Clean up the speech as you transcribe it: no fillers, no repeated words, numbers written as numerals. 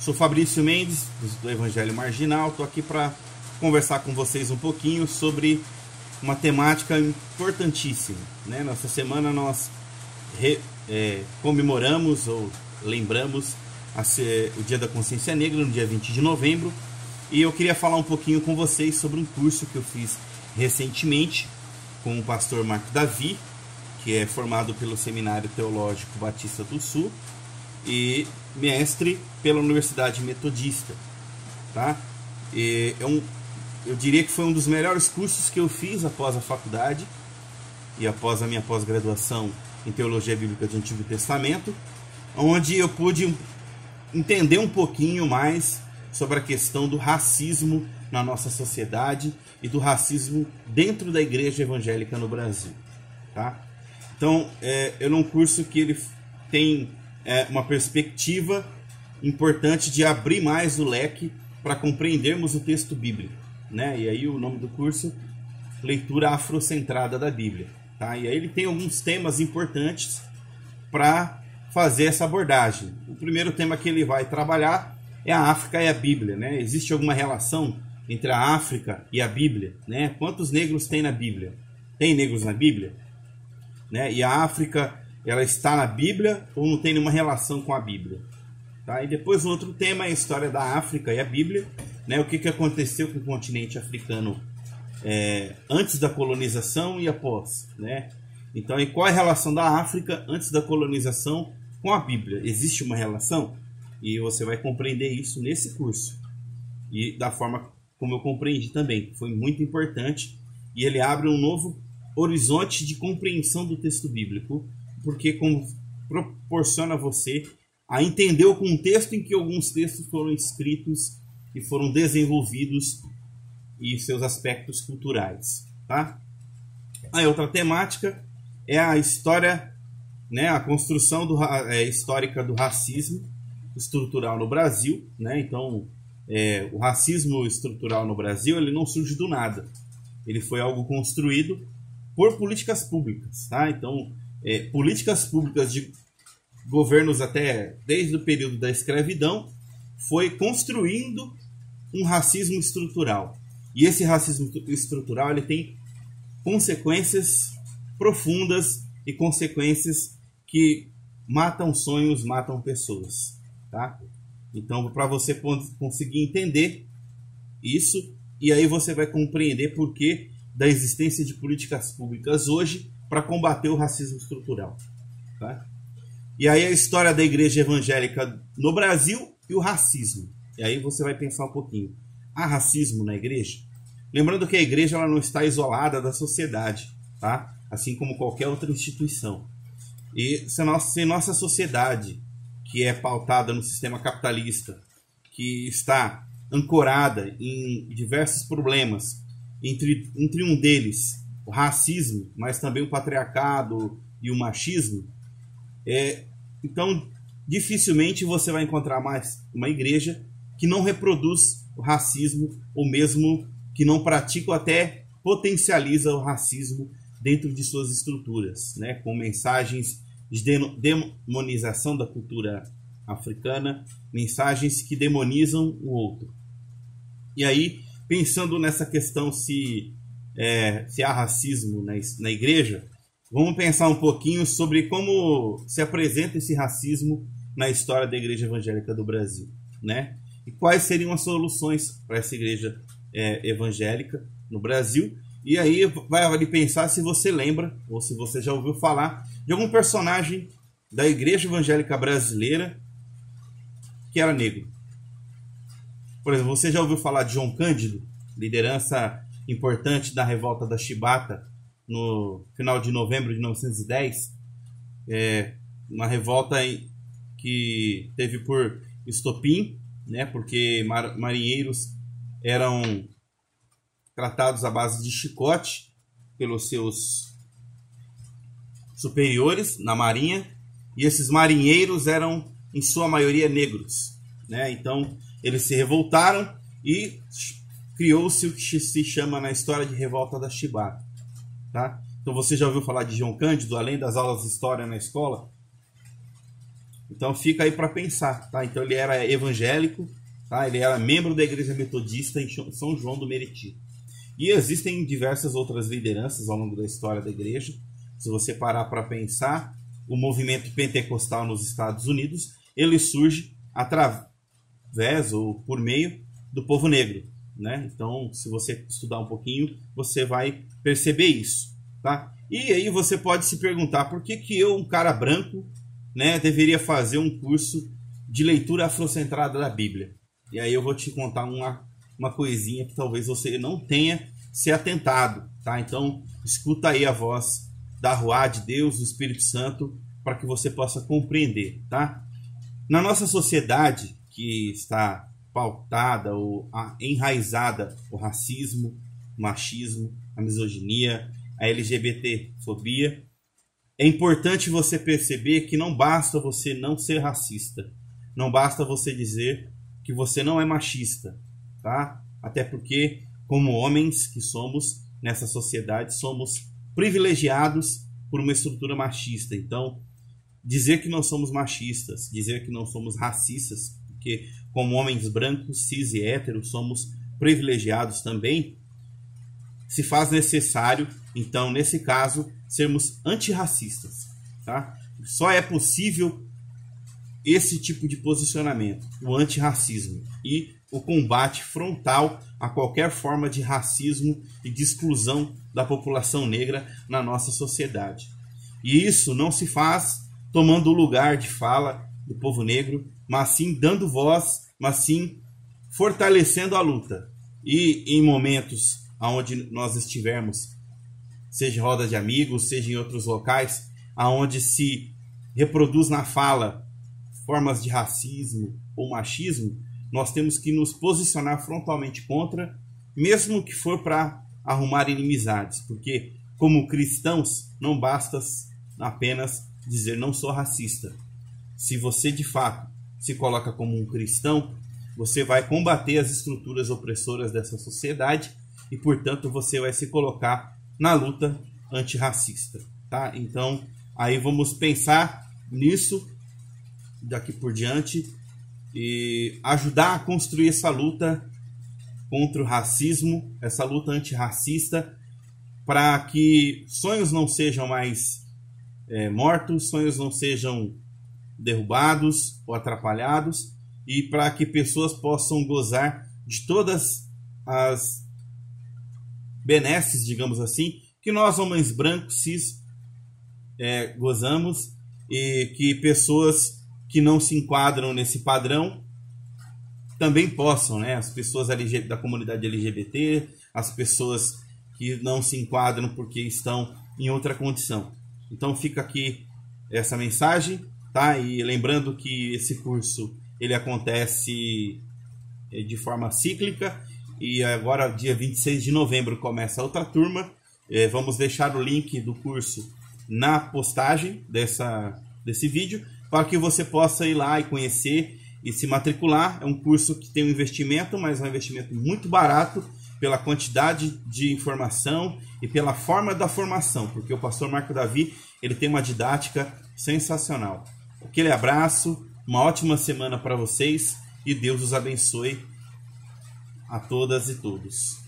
Sou Fabrício Mendes, do Evangelho Marginal. Estou aqui para conversar com vocês um pouquinho sobre uma temática importantíssima, né? Nessa semana nós comemoramos ou lembramos o Dia da Consciência Negra, no dia 20 de novembro. E eu queria falar um pouquinho com vocês sobre um curso que eu fiz recentemente com o pastor Marco Davi, que é formado pelo Seminário Teológico Batista do Sul e mestre pela Universidade Metodista, tá? Eu diria que foi um dos melhores cursos que eu fiz após a faculdade e após a minha pós-graduação em Teologia Bíblica do Antigo Testamento, onde eu pude entender um pouquinho mais sobre a questão do racismo na nossa sociedade e do racismo dentro da igreja evangélica no Brasil, tá? Então, é um curso que ele tem uma perspectiva importante de abrir mais o leque para compreendermos o texto bíblico, né? E aí o nome do curso, Leitura Afrocentrada da Bíblia, tá? E aí ele tem alguns temas importantes para fazer essa abordagem. O primeiro tema que ele vai trabalhar é a África e a Bíblia, né? Existe alguma relação entre a África e a Bíblia, né? Quantos negros tem na Bíblia? Tem negros na Bíblia? Né? E a África, ela está na Bíblia ou não tem nenhuma relação com a Bíblia? Tá? E depois o outro tema é a história da África e a Bíblia, né? O que aconteceu com o continente africano antes da colonização e após, né? Então, e qual é a relação da África antes da colonização com a Bíblia? Existe uma relação? E você vai compreender isso nesse curso. E da forma como eu compreendi também. Foi muito importante. E ele abre um novo horizonte de compreensão do texto bíblico. Porque proporciona a você a entender o contexto em que alguns textos foram escritos e foram desenvolvidos e seus aspectos culturais. Tá? A outra temática é a história, né, a construção histórica do racismo estrutural no Brasil, né? Então, o racismo estrutural no Brasil, ele não surge do nada. Ele foi algo construído por políticas públicas, tá? Então, políticas públicas de governos até desde o período da escravidão foi construindo um racismo estrutural. E esse racismo estrutural, ele tem consequências profundas e consequências que matam sonhos, matam pessoas. Tá? Então, para você conseguir entender isso, e aí você vai compreender por que da existência de políticas públicas hoje para combater o racismo estrutural. Tá? E aí a história da igreja evangélica no Brasil e o racismo. E aí você vai pensar um pouquinho. Há racismo na igreja? Lembrando que a igreja ela não está isolada da sociedade, tá? Assim como qualquer outra instituição. E se nossa sociedade, que é pautada no sistema capitalista, que está ancorada em diversos problemas, entre um deles o racismo, mas também o patriarcado e o machismo, então dificilmente você vai encontrar mais uma igreja que não reproduz o racismo, ou mesmo que não pratica ou até potencializa o racismo dentro de suas estruturas, né? Com mensagens de demonização da cultura africana, mensagens que demonizam o outro. E aí, pensando nessa questão se há racismo na igreja, vamos pensar um pouquinho sobre como se apresenta esse racismo na história da Igreja Evangélica do Brasil, né? E quais seriam as soluções para essa igreja evangélica no Brasil. E aí vai pensar se você lembra, ou se você já ouviu falar de algum personagem da Igreja Evangélica Brasileira que era negro. Por exemplo, você já ouviu falar de João Cândido, liderança importante da revolta da Chibata no final de novembro de 1910? Uma revolta que teve por estopim, né, porque marinheiros eram tratados à base de chicote pelos seus superiores na marinha, e esses marinheiros eram, em sua maioria, negros, né? Então, eles se revoltaram e criou-se o que se chama na história de revolta da Chibata, tá? Então, você já ouviu falar de João Cândido, além das aulas de história na escola? Então fica aí para pensar, tá? Então ele era evangélico, tá? Ele era membro da Igreja Metodista em São João do Meriti. E existem diversas outras lideranças ao longo da história da igreja. Se você parar para pensar, o movimento pentecostal nos Estados Unidos, ele surge através ou por meio do povo negro, né? Então, se você estudar um pouquinho, você vai perceber isso, tá? E aí você pode se perguntar por que que eu, um cara branco, né, deveria fazer um curso de leitura afrocentrada da Bíblia. E aí eu vou te contar uma coisinha que talvez você não tenha se atentado, tá? Então, escuta aí a voz da Ruá de Deus, do Espírito Santo, para que você possa compreender, tá? Na nossa sociedade, que está pautada ou enraizada o racismo, o machismo, a misoginia, a LGBTfobia, é importante você perceber que não basta você não ser racista, não basta você dizer que você não é machista, tá? Até porque, como homens que somos nessa sociedade, somos privilegiados por uma estrutura machista. Então, dizer que não somos machistas, dizer que não somos racistas, porque como homens brancos, cis e héteros, somos privilegiados também, se faz necessário, então, nesse caso, sermos antirracistas, tá? Só é possível esse tipo de posicionamento, o antirracismo e o combate frontal a qualquer forma de racismo e de exclusão da população negra na nossa sociedade. E isso não se faz tomando o lugar de fala do povo negro, mas sim dando voz, mas sim fortalecendo a luta. E em momentos onde nós estivermos, seja em roda de amigos, seja em outros locais, onde se reproduz na fala formas de racismo ou machismo, nós temos que nos posicionar frontalmente contra, mesmo que for para arrumar inimizades, porque como cristãos não basta apenas dizer não sou racista. Se você de fato se coloca como um cristão, você vai combater as estruturas opressoras dessa sociedade e, portanto, você vai se colocar na luta antirracista, tá? Então, aí vamos pensar nisso daqui por diante e ajudar a construir essa luta contra o racismo, essa luta antirracista, para que sonhos não sejam mais mortos, sonhos não sejam derrubados ou atrapalhados, e para que pessoas possam gozar de todas as benesses, digamos assim, que nós homens brancos cis gozamos, e que pessoas que não se enquadram nesse padrão também possam, né? As pessoas da comunidade LGBT, as pessoas que não se enquadram porque estão em outra condição. Então fica aqui essa mensagem, tá? E lembrando que esse curso ele acontece de forma cíclica, e agora dia 26 de novembro começa outra turma. Vamos deixar o link do curso na postagem desse vídeo, para que você possa ir lá e conhecer e se matricular. É um curso que tem um investimento, mas é um investimento muito barato pela quantidade de informação e pela forma da formação, porque o pastor Marco Davi ele tem uma didática sensacional. Aquele abraço, uma ótima semana para vocês e Deus os abençoe a todas e todos.